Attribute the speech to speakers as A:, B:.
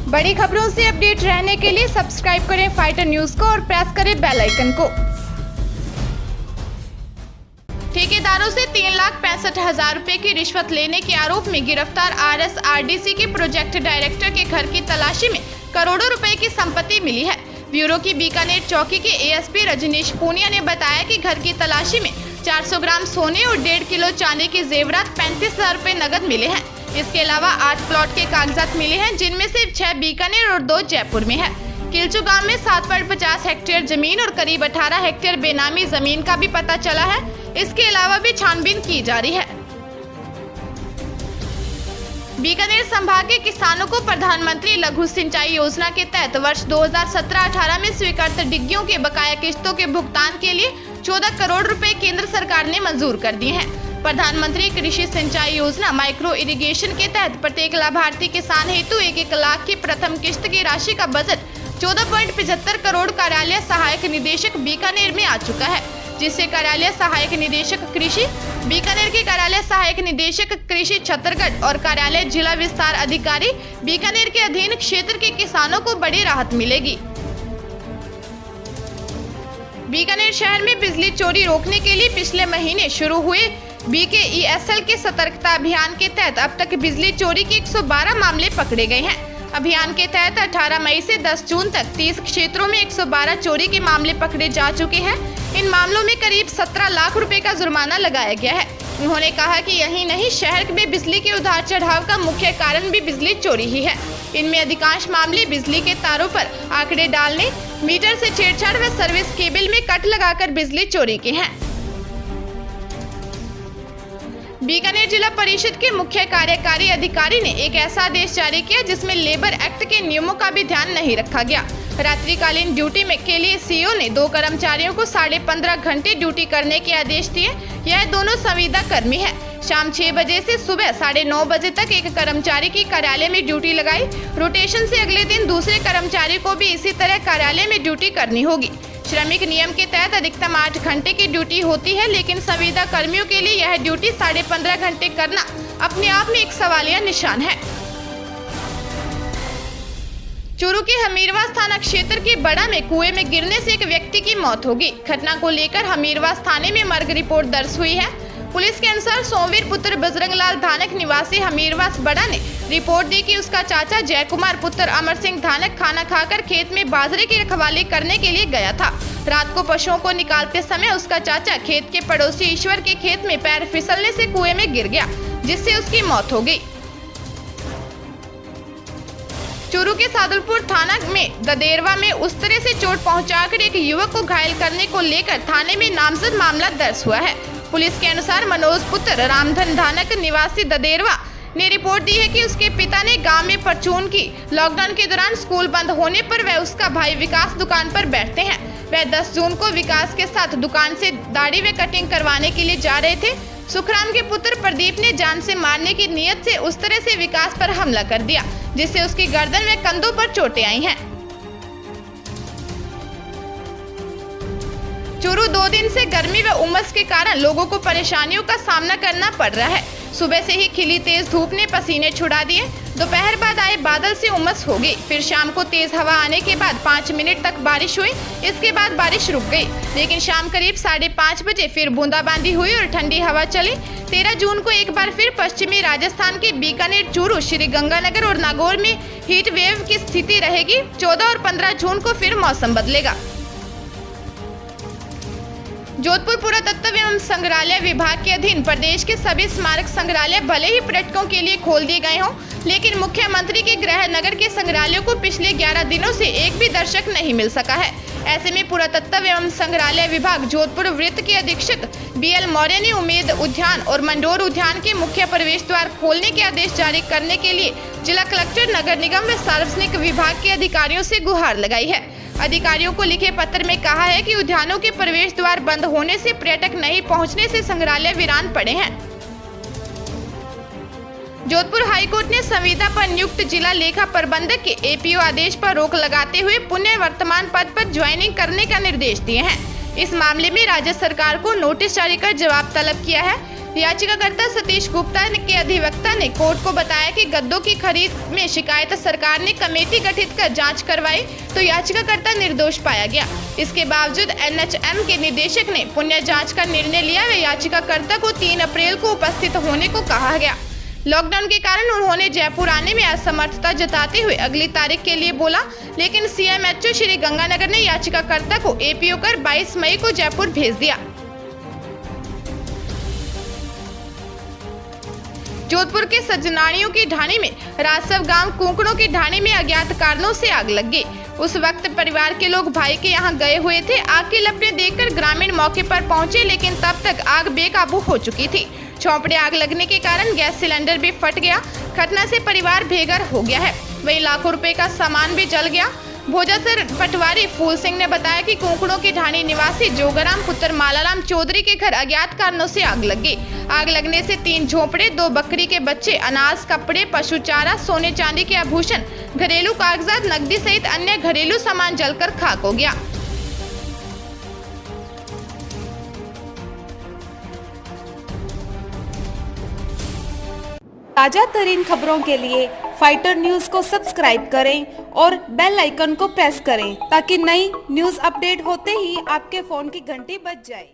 A: बड़ी खबरों से अपडेट रहने के लिए सब्सक्राइब करें फाइटर न्यूज को और प्रेस करें बेल आइकन को। ठेकेदारों से 3,65,000 रुपए की रिश्वत लेने के आरोप में गिरफ्तार RSRDC के प्रोजेक्ट डायरेक्टर के घर की तलाशी में करोड़ों रुपए की संपत्ति मिली है। ब्यूरो की बीकानेर चौकी के ASP रजनीश पूनिया ने बताया कि घर की तलाशी में 400 ग्राम सोने और 1.5 किलो चांदी के जेवरात 35,000 रुपए नकद मिले हैं। इसके अलावा 8 प्लॉट के कागजात मिले हैं, जिनमें से 6 बीकानेर और 2 जयपुर में है। किलचू गांव में 7.50 हेक्टेयर जमीन और करीब 18 हेक्टेयर बेनामी जमीन का भी पता चला है। इसके अलावा भी छानबीन की जा रही है। बीकानेर संभाग के किसानों को प्रधानमंत्री लघु सिंचाई योजना के तहत वर्ष 2017-18 में स्वीकृत डिग्गियों के बकाया किस्तों के भुगतान के लिए 14 करोड़ रुपए केंद्र सरकार ने मंजूर कर दिए हैं। प्रधानमंत्री कृषि सिंचाई योजना माइक्रो इरिगेशन के तहत प्रत्येक लाभार्थी किसान हेतु 1-1 लाख की प्रथम किस्त की राशि का बजट 14.75 करोड़ कार्यालय सहायक निदेशक बीकानेर में आ चुका है, जिससे कार्यालय सहायक निदेशक कृषि बीकानेर के कार्यालय सहायक निदेशक कृषि छत्तीसगढ़ और कार्यालय जिला विस्तार अधिकारी बीकानेर के अधीन क्षेत्र के किसानों को बड़ी राहत मिलेगी। बीकानेर शहर में बिजली चोरी रोकने के लिए पिछले महीने शुरू हुए BKESL के सतर्कता अभियान के तहत अब तक बिजली चोरी के 112 मामले पकड़े गए हैं। अभियान के तहत 18 मई से 10 जून तक 30 क्षेत्रों में 112 चोरी के मामले पकड़े जा चुके हैं। इन मामलों में करीब 17 लाख रुपए का जुर्माना लगाया गया है। उन्होंने कहा कि यही नहीं, शहर में बिजली के उतार चढ़ाव का मुख्य कारण भी बिजली चोरी ही है। इनमें अधिकांश मामले बिजली के तारों पर आंकड़े डालने, मीटर से छेड़छाड़ व सर्विस केबल में कट लगाकर बिजली चोरी के हैं। बीकानेर जिला परिषद के मुख्य कार्यकारी अधिकारी ने एक ऐसा आदेश जारी किया जिसमें लेबर एक्ट के नियमों का भी ध्यान नहीं रखा गया। रात्रिकालीन ड्यूटी में के लिए CEO ने 2 कर्मचारियों को 15.5 घंटे ड्यूटी करने के आदेश दिए। यह दोनों संविदा कर्मी है। शाम 6 बजे से सुबह 9:30 बजे तक एक कर्मचारी की कार्यालय में ड्यूटी लगाई। रोटेशन से अगले दिन दूसरे कर्मचारी को भी इसी तरह कार्यालय में ड्यूटी करनी होगी। श्रमिक नियम के तहत अधिकतम 8 घंटे की ड्यूटी होती है, लेकिन संविदा कर्मियों के लिए यह ड्यूटी 15.5 घंटे करना अपने आप में एक सवालिया निशान है। चूरू के हमीरवास थाना क्षेत्र के बड़ा में कुएं में गिरने से एक व्यक्ति की मौत हो गई। घटना को लेकर हमीरवास थाने में मर्ग रिपोर्ट दर्ज हुई है। पुलिस के अनुसार सोमवीर पुत्र बजरंगलाल धानक निवासी हमीरवास बड़ा ने रिपोर्ट दी कि उसका चाचा जय कुमार पुत्र अमर सिंह धानक खाना खाकर खेत में बाजरे की रखवाली करने के लिए गया था। रात को पशुओं को निकालते समय उसका चाचा खेत के पड़ोसी ईश्वर के खेत में पैर फिसलने से कुएं में गिर गया, जिससे उसकी मौत हो गई। चूरू के सादुलपुर थाना में ददेरवा में उस तरह से चोट पहुंचाकर एक युवक को घायल करने को लेकर थाने में नामजद मामला दर्ज हुआ है। पुलिस के अनुसार मनोज पुत्र रामधन धानक निवासी ददेरवा ने रिपोर्ट दी है कि उसके पिता ने गांव में परचून की। लॉकडाउन के दौरान स्कूल बंद होने पर वह उसका भाई विकास दुकान पर बैठते हैं। वह 10 जून को विकास के साथ दुकान से दाढ़ी व कटिंग करवाने के लिए जा रहे थे। सुखराम के पुत्र प्रदीप ने जान से मारने की नीयत से उस तरह से विकास पर हमला कर दिया, जिससे उसकी गर्दन व कंधों पर चोटें आई हैं। चूरू 2 दिन से गर्मी व उमस के कारण लोगों को परेशानियों का सामना करना पड़ रहा है। सुबह से ही खिली तेज धूप ने पसीने छुड़ा दिए। दोपहर बाद आए बादल से उमस हो गई। फिर शाम को तेज हवा आने के बाद 5 मिनट तक बारिश हुई। इसके बाद बारिश रुक गई, लेकिन शाम करीब 5:30 बजे फिर बूंदाबांदी हुई और ठंडी हवा चली। 13 जून को एक बार फिर पश्चिमी राजस्थान के बीकानेर, चूरू, श्री गंगानगर और नागौर में हीट वेव की स्थिति रहेगी। 14 और 15 जून को फिर मौसम बदलेगा। जोधपुर पुरातत्व एवं संग्रहालय विभाग के अधीन प्रदेश के सभी स्मारक संग्रहालय भले ही पर्यटकों के लिए खोल दिए गए हों, लेकिन मुख्यमंत्री के गृह नगर के संग्रहालयों को पिछले 11 दिनों से एक भी दर्शक नहीं मिल सका है। ऐसे में पुरातत्व एवं संग्रहालय विभाग जोधपुर वृत्त के अधीक्षक BL मौर्य ने उमेद उद्यान और मंडोर उद्यान के मुख्य प्रवेश द्वार खोलने के आदेश जारी करने के लिए जिला कलेक्टर, नगर निगम व सार्वजनिक विभाग के अधिकारियों से गुहार लगाई है। अधिकारियों को लिखे पत्र में कहा है कि उद्यानों के प्रवेश द्वार बंद होने से पर्यटक नहीं पहुंचने से संग्रहालय वीरान पड़े हैं। जोधपुर हाईकोर्ट ने संविदा पर नियुक्त जिला लेखा प्रबंधक के APO आदेश पर रोक लगाते हुए पुनः वर्तमान पद पर ज्वाइनिंग करने का निर्देश दिए हैं। इस मामले में राज्य सरकार को नोटिस जारी कर जवाब तलब किया है। याचिकाकर्ता सतीश गुप्ता के अधिवक्ता ने कोर्ट को बताया कि गद्दों की खरीद में शिकायत सरकार ने कमेटी गठित कर जांच करवाई तो याचिकाकर्ता निर्दोष पाया गया। इसके बावजूद एनएचएम के निदेशक ने पुनः जांच का निर्णय लिया व याचिकाकर्ता को 3 अप्रैल को उपस्थित होने को कहा गया। लॉकडाउन के कारण उन्होंने जयपुर आने में असमर्थता जताते हुए अगली तारीख के लिए बोला, लेकिन सीएमएचओ श्री गंगानगर ने याचिकाकर्ता को एपीओ कर 22 मई को जयपुर भेज दिया। जोधपुर के सजनानियों की ढाणी में राजसव गांव कुंकड़ों की ढाणी में अज्ञात कारणों से आग लग गई। उस वक्त परिवार के लोग भाई के यहां गए हुए थे। आग की लपटें देखकर ग्रामीण मौके पर पहुंचे, लेकिन तब तक आग बेकाबू हो चुकी थी। चौपड़े आग लगने के कारण गैस सिलेंडर भी फट गया। घटना से परिवार बेघर हो गया है। वहीं लाखों रुपए का सामान भी जल गया। भोजासर पटवारी फूल सिंह ने बताया कि कुंकड़ों की ढाणी निवासी जोगाराम पुत्र मालाराम चौधरी के घर अज्ञात कारणों से आग लग गई। आग लगने से 3 झोपड़े, 2 बकरी के बच्चे, अनाज, कपड़े, पशु चारा, सोने चांदी के आभूषण, घरेलू कागजात, नकदी सहित अन्य घरेलू सामान जलकर खाक हो गया।
B: ताजा तरीन खबरों के लिए फाइटर न्यूज को सब्सक्राइब करें और बेल आइकन को प्रेस करें ताकि नई न्यूज अपडेट होते ही आपके फोन की घंटी बज जाए।